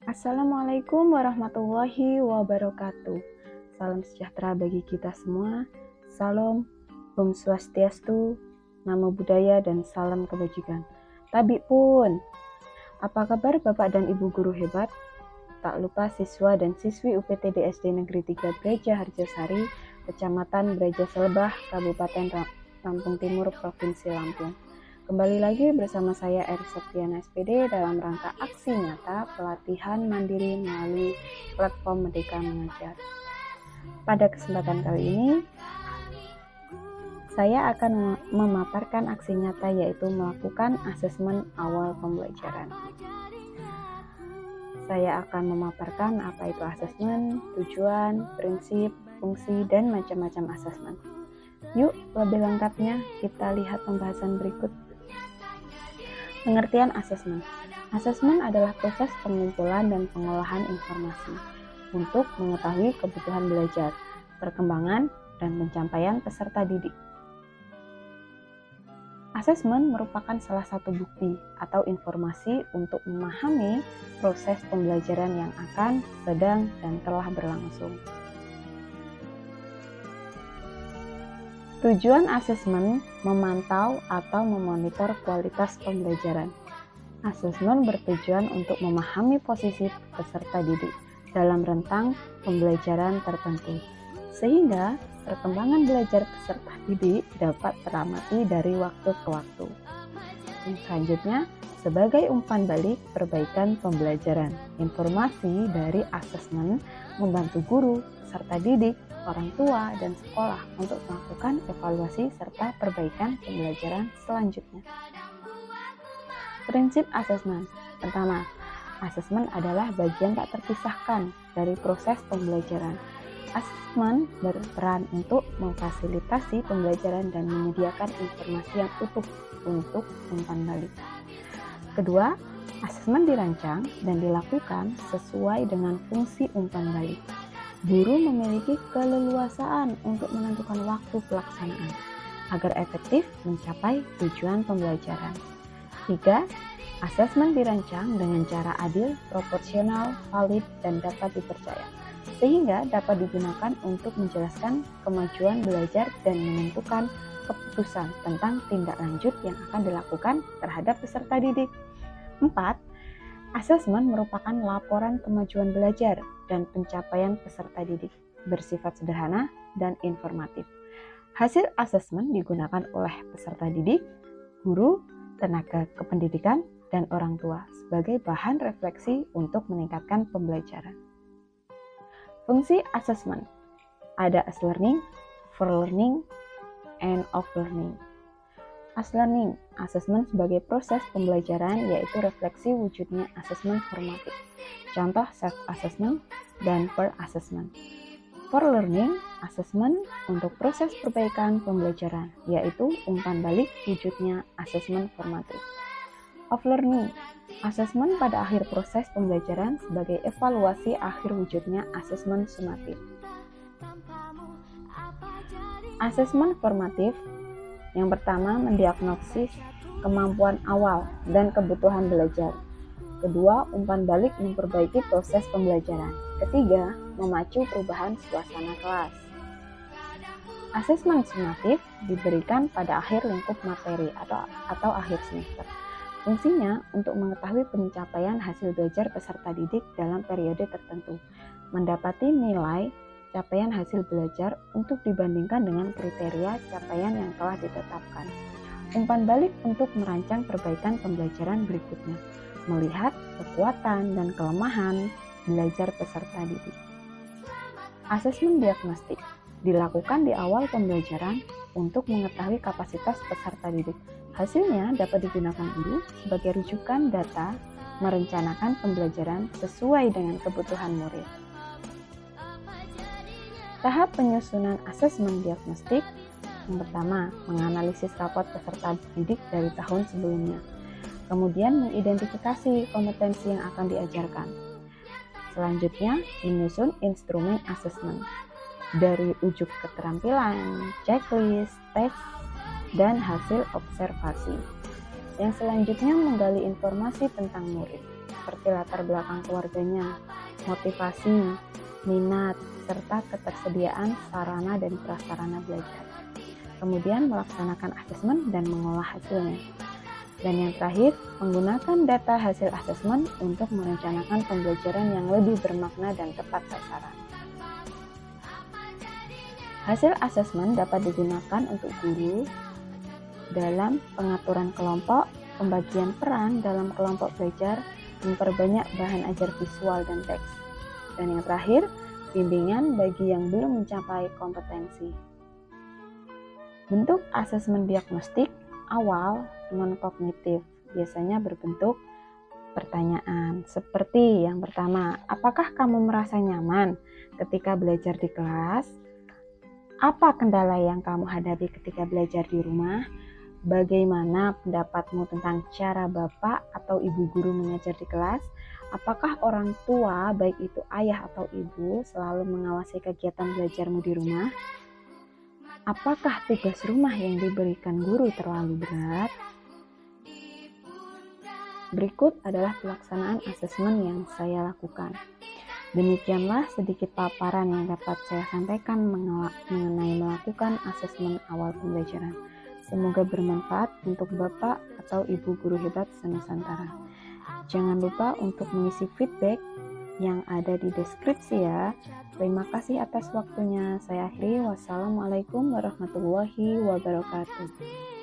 Assalamualaikum warahmatullahi wabarakatuh. Salam sejahtera bagi kita semua. Salam, Om Swastiastu, Namo Buddhaya, dan salam kebajikan. Tabi pun, apa kabar Bapak dan Ibu guru hebat? Tak lupa siswa dan siswi UPTD SD Negeri 3 Braja Harjasari, Kecamatan Braja Selebah, Kabupaten Lampung Timur, Provinsi Lampung. Kembali lagi bersama saya Eri Septiana SPD dalam rangka aksi nyata pelatihan mandiri melalui platform Merdeka Mengajar. Pada kesempatan kali ini, saya akan memaparkan aksi nyata yaitu melakukan asesmen awal pembelajaran. Saya akan memaparkan apa itu asesmen, tujuan, prinsip, fungsi, dan macam-macam asesmen. Yuk, lebih lengkapnya kita lihat pembahasan berikut. Pengertian asesmen. Asesmen adalah proses pengumpulan dan pengolahan informasi untuk mengetahui kebutuhan belajar, perkembangan, dan pencapaian peserta didik. Asesmen merupakan salah satu bukti atau informasi untuk memahami proses pembelajaran yang akan, sedang, dan telah berlangsung. Tujuan asesmen memantau atau memonitor kualitas pembelajaran. Asesmen bertujuan untuk memahami posisi peserta didik dalam rentang pembelajaran tertentu, sehingga perkembangan belajar peserta didik dapat teramati dari waktu ke waktu. Selanjutnya, sebagai umpan balik perbaikan pembelajaran, informasi dari asesmen membantu guru, peserta didik, orang tua, dan sekolah untuk melakukan evaluasi serta perbaikan pembelajaran selanjutnya. Prinsip asesmen. Pertama, asesmen adalah bagian tak terpisahkan dari proses pembelajaran. Asesmen berperan untuk memfasilitasi pembelajaran dan menyediakan informasi yang utuh untuk umpan balik. Kedua, asesmen dirancang dan dilakukan sesuai dengan fungsi umpan balik. Guru memiliki keleluasaan untuk menentukan waktu pelaksanaan agar efektif mencapai tujuan pembelajaran. 3. Asesmen dirancang dengan cara adil, proporsional, valid, dan dapat dipercaya, sehingga dapat digunakan untuk menjelaskan kemajuan belajar dan menentukan keputusan tentang tindak lanjut yang akan dilakukan terhadap peserta didik. 4. Asesmen merupakan laporan kemajuan belajar dan pencapaian peserta didik, bersifat sederhana dan informatif. Hasil asesmen digunakan oleh peserta didik, guru, tenaga kependidikan, dan orang tua sebagai bahan refleksi untuk meningkatkan pembelajaran. Fungsi asesmen. Ada as learning, for learning, and of learning. As learning, asesmen sebagai proses pembelajaran yaitu refleksi wujudnya asesmen formatif. Contoh self-assessment dan per-assessment. For learning, asesmen untuk proses perbaikan pembelajaran yaitu umpan balik wujudnya asesmen formatif. Of learning, asesmen pada akhir proses pembelajaran sebagai evaluasi akhir wujudnya asesmen sumatif. Asesmen formatif. Yang pertama, mendiagnosis kemampuan awal dan kebutuhan belajar. Kedua, umpan balik memperbaiki proses pembelajaran. Ketiga, memacu perubahan suasana kelas. Asesmen sumatif diberikan pada akhir lingkup materi atau akhir semester. Fungsinya untuk mengetahui pencapaian hasil belajar peserta didik dalam periode tertentu, mendapati nilai capaian hasil belajar untuk dibandingkan dengan kriteria capaian yang telah ditetapkan. Umpan balik untuk merancang perbaikan pembelajaran berikutnya, melihat kekuatan dan kelemahan belajar peserta didik. Asesmen diagnostik dilakukan di awal pembelajaran untuk mengetahui kapasitas peserta didik. Hasilnya dapat digunakan guru sebagai rujukan data merencanakan pembelajaran sesuai dengan kebutuhan murid. Tahap penyusunan asesmen diagnostik. Yang pertama, menganalisis rapot peserta didik dari tahun sebelumnya. Kemudian mengidentifikasi kompetensi yang akan diajarkan. Selanjutnya, menyusun instrumen asesmen dari ujuk keterampilan, checklist, tes, dan hasil observasi. Yang selanjutnya menggali informasi tentang murid. seperti latar belakang keluarganya, motivasi, minat, serta ketersediaan sarana dan prasarana belajar. Kemudian melaksanakan asesmen dan mengolah hasilnya. Dan yang terakhir, menggunakan data hasil asesmen untuk merencanakan pembelajaran yang lebih bermakna dan tepat sasaran. Hasil asesmen dapat digunakan untuk guru dalam pengaturan kelompok, pembagian peran dalam kelompok belajar, memperbanyak bahan ajar visual dan teks. Dan yang terakhir, bimbingan bagi yang belum mencapai kompetensi. Bentuk asesmen diagnostik awal non-kognitif biasanya berbentuk pertanyaan seperti yang pertama, apakah kamu merasa nyaman ketika belajar di kelas? Apa kendala yang kamu hadapi ketika belajar di rumah? Bagaimana pendapatmu tentang cara bapak atau ibu guru mengajar di kelas? Apakah orang tua, baik itu ayah atau ibu, selalu mengawasi kegiatan belajarmu di rumah? Apakah tugas rumah yang diberikan guru terlalu berat? Berikut adalah pelaksanaan asesmen yang saya lakukan. Demikianlah sedikit paparan yang dapat saya sampaikan mengenai melakukan asesmen awal pembelajaran. Semoga bermanfaat untuk Bapak atau Ibu guru hebat se-Nusantara. Jangan lupa untuk mengisi feedback yang ada di deskripsi ya. Terima kasih atas waktunya. Saya akhiri. Wassalamualaikum warahmatullahi wabarakatuh.